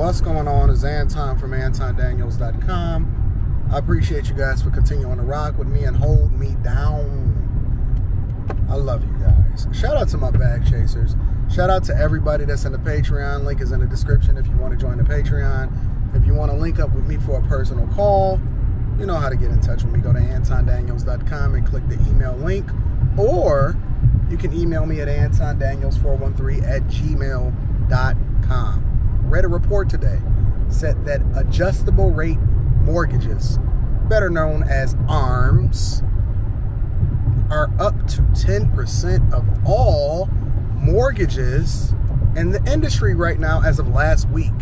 What's going on? Is Anton from AntonDaniels.com. I appreciate you guys for continuing to rock with me and hold me down. I love you guys. Shout out to my bag chasers. Shout out to everybody that's in the Patreon. Link is in the description if you want to join the Patreon. If you want to link up with me for a personal call, you know how to get in touch with me. Go to AntonDaniels.com and click the email link. Or you can email me at AntonDaniels413@gmail.com. Read a report today, said that adjustable rate mortgages, better known as ARMs, are up to 10% of all mortgages in the industry right now as of last week,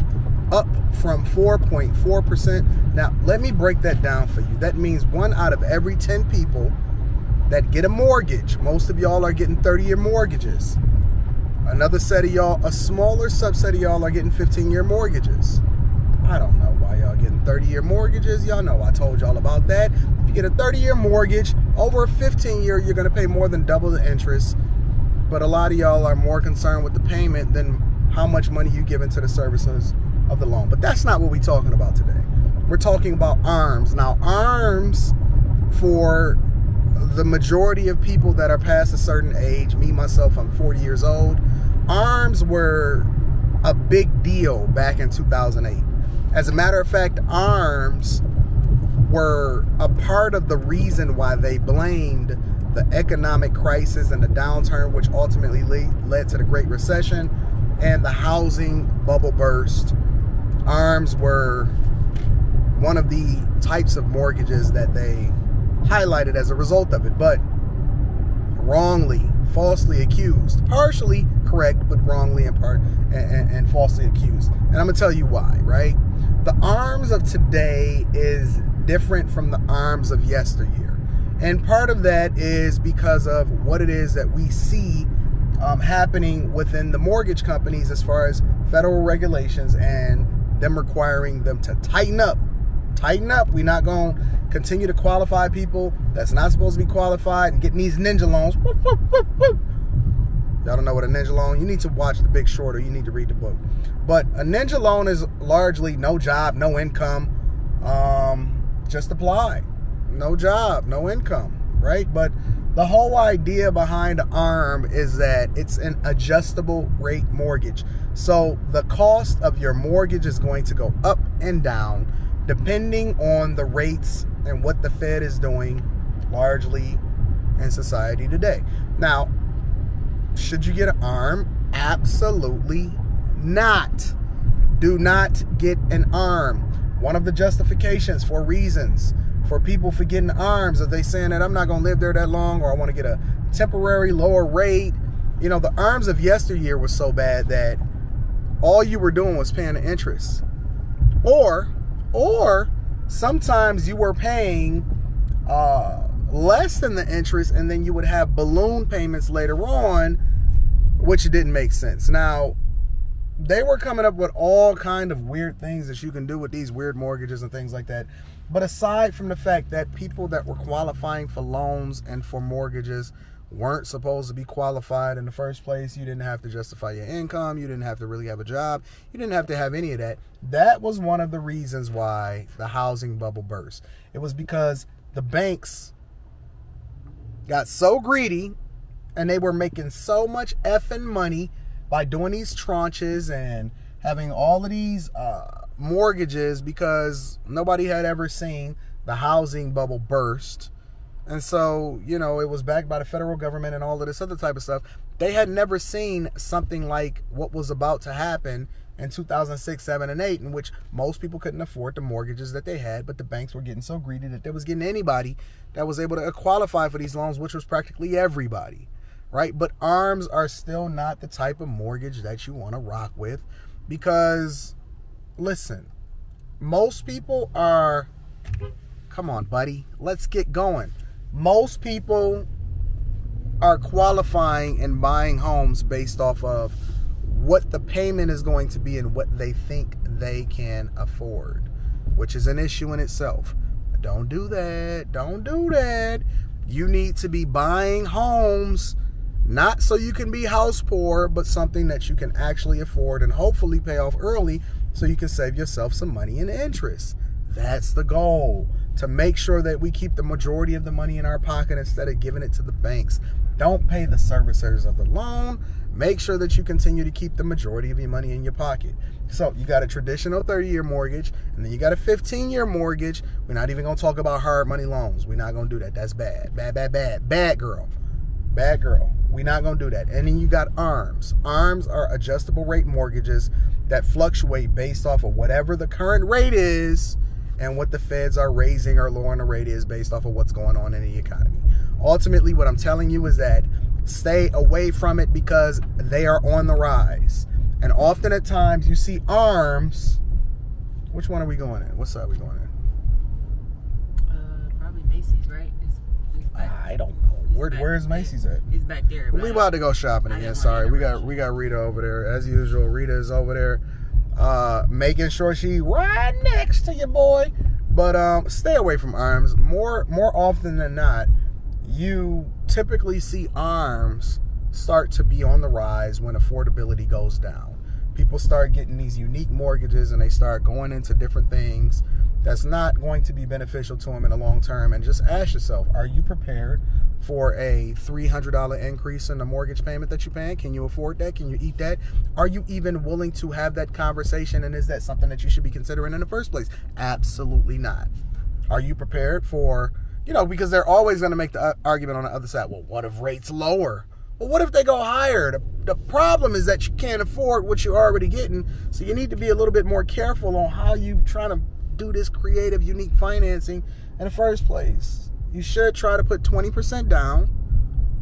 up from 4.4%. Now, let me break that down for you. That means 1 out of every 10 people that get a mortgage, most of y'all are getting 30-year mortgages. Another set of y'all, a smaller subset of y'all are getting 15-year mortgages. I don't know why y'all getting 30-year mortgages. Y'all know I told y'all about that. If you get a 30-year mortgage, over a 15-year, you're going to pay more than double the interest. But a lot of y'all are more concerned with the payment than how much money you give into the services of the loan. But that's not what we're talking about today. We're talking about ARMs. Now, ARMs, for the majority of people that are past a certain age, me, myself, I'm 40 years old, ARMs were a big deal back in 2008. As a matter of fact, ARMs were a part of the reason why they blamed the economic crisis and the downturn, which ultimately led to the Great Recession and the housing bubble burst. ARMs were one of the types of mortgages that they highlighted as a result of it, but wrongly, falsely accused. Partially correct, but wrongly and falsely accused. And I'm gonna tell you why, right? The ARMs of today is different from the ARMs of yesteryear. And part of that is because of what it is that we see happening within the mortgage companies as far as federal regulations and them requiring them to tighten up. Tighten up. We're not going to continue to qualify people that's not supposed to be qualified and getting these ninja loans. Whoop, whoop, whoop, whoop. Y'all don't know what a ninja loan? You need to watch The Big Short or you need to read the book. But a ninja loan is largely no job, no income. Just apply. No job, no income, right? But the whole idea behind ARM is that it's an adjustable rate mortgage. So the cost of your mortgage is going to go up and down depending on the rates and what the Fed is doing largely in society today. Now, should you get an ARM? Absolutely not. Do not get an ARM. One of the justifications for reasons for people for getting ARMs, are they saying that I'm not going to live there that long, or I want to get a temporary lower rate? You know, the ARMs of yesteryear was so bad that all you were doing was paying the interest. Or sometimes you were paying less than the interest, and then you would have balloon payments later on, which didn't make sense. Now, they were coming up with all kind of weird things that you can do with these weird mortgages and things like that. But aside from the fact that people that were qualifying for loans and for mortgages weren't supposed to be qualified in the first place, you didn't have to justify your income, you didn't have to really have a job, you didn't have to have any of that. That was one of the reasons why the housing bubble burst. It was because the banks got so greedy and they were making so much effing money by doing these tranches and having all of these mortgages, because nobody had ever seen the housing bubble burst. And so, you know, it was backed by the federal government and all of this other type of stuff. They had never seen something like what was about to happen in 2006, 7, and 8, in which most people couldn't afford the mortgages that they had, but the banks were getting so greedy that they was getting anybody that was able to qualify for these loans, which was practically everybody, right? But ARMs are still not the type of mortgage that you want to rock with, because, listen, most people are, come on, buddy, let's get going. Most people are qualifying and buying homes based off of what the payment is going to be and what they think they can afford, which is an issue in itself. Don't do that. Don't do that. You need to be buying homes not so you can be house poor, but something that you can actually afford and hopefully pay off early so you can save yourself some money in interest. That's the goal, to make sure that we keep the majority of the money in our pocket instead of giving it to the banks. Don't pay the servicers of the loan. Make sure that you continue to keep the majority of your money in your pocket. So you got a traditional 30-year mortgage, and then you got a 15-year mortgage. We're not even going to talk about hard money loans. We're not going to do that. That's bad. Bad, bad, bad. Bad girl. Bad girl. We're not going to do that. And then you got ARMs. ARMs are adjustable rate mortgages that fluctuate based off of whatever the current rate is and what the feds are raising or lowering the rate is based off of what's going on in the economy. Ultimately, what I'm telling you is that stay away from it because they are on the rise. And often at times you see ARMs. Which one are we going in? What side are we going in? Probably Macy's, right? It's back. I don't know. Where's Macy's at? It's back there. We about to go shopping again. Sorry, we got Rita over there as usual. Rita is over there, making sure she right next to your boy. But stay away from ARMs. More often than not, you typically see ARMs start to be on the rise when affordability goes down. People start getting these unique mortgages and they start going into different things that's not going to be beneficial to them in the long term. And just ask yourself, are you prepared for a $300 increase in the mortgage payment that you're paying? Can you afford that? Can you eat that? Are you even willing to have that conversation? And is that something that you should be considering in the first place? Absolutely not. Are you prepared for, because they're always going to make the argument on the other side. Well, what if rates lower? Well, what if they go higher? The problem is that you can't afford what you're already getting. So you need to be a little bit more careful on how you trying to do this creative, unique financing in the first place. You should try to put 20% down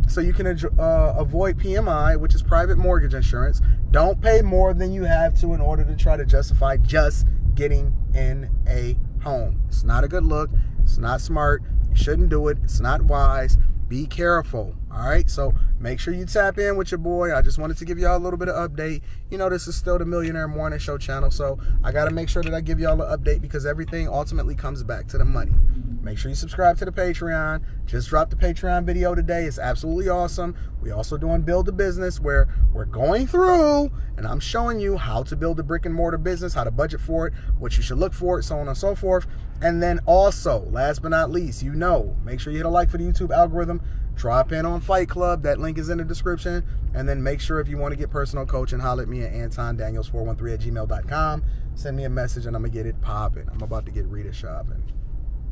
so you can avoid PMI, which is private mortgage insurance. Don't pay more than you have to in order to try to justify just getting in a home. It's not a good look. It's not smart. You shouldn't do it. It's not wise. Be careful. All right, so make sure you tap in with your boy. I just wanted to give y'all a little bit of update. This is still the Millionaire Morning Show channel, so I got to make sure that I give y'all an update because everything ultimately comes back to the money. Make sure you subscribe to the Patreon. Just dropped the Patreon video today. It's absolutely awesome. We also doing Build a Business where we're going through and I'm showing you how to build a brick and mortar business, how to budget for it, what you should look for it, so on and so forth. And then also, last but not least, make sure you hit a like for the YouTube algorithm. Drop in on Fight Club. That link is in the description. And then make sure if you want to get personal coaching, holler at me at AntonDaniels413@gmail.com. Send me a message and I'm going to get it popping. I'm about to get Rita shopping.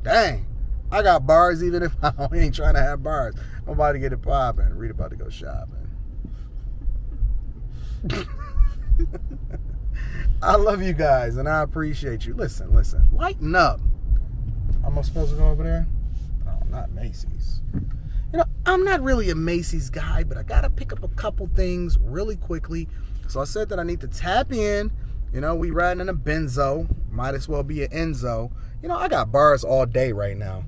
Dang, I got bars even if I ain't trying to have bars. I'm about to get it popping. Rita about to go shopping. I love you guys and I appreciate you. Listen, lighten up. Am I supposed to go over there? Oh, not Macy's. I'm not really a Macy's guy, but I got to pick up a couple things really quickly. So I said that I need to tap in. We riding in a Benzo. Might as well be an Enzo. I got bars all day right now.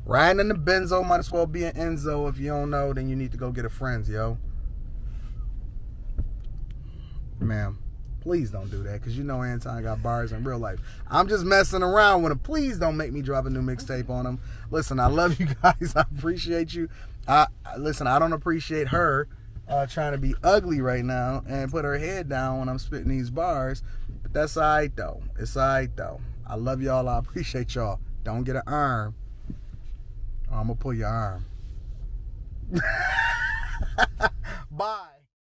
Riding in the Benzo might as well be an Enzo. If you don't know, then you need to go get a friends, yo. Ma'am, please don't do that because Anton got bars in real life. I'm just messing around with him. Please don't make me drop a new mixtape on him. Listen, I love you guys. I appreciate you. Listen, I don't appreciate her trying to be ugly right now and put her head down when I'm spitting these bars. But that's all right, though. It's all right, though. I love y'all. I appreciate y'all. Don't get an arm. I'm going to pull your arm. Bye.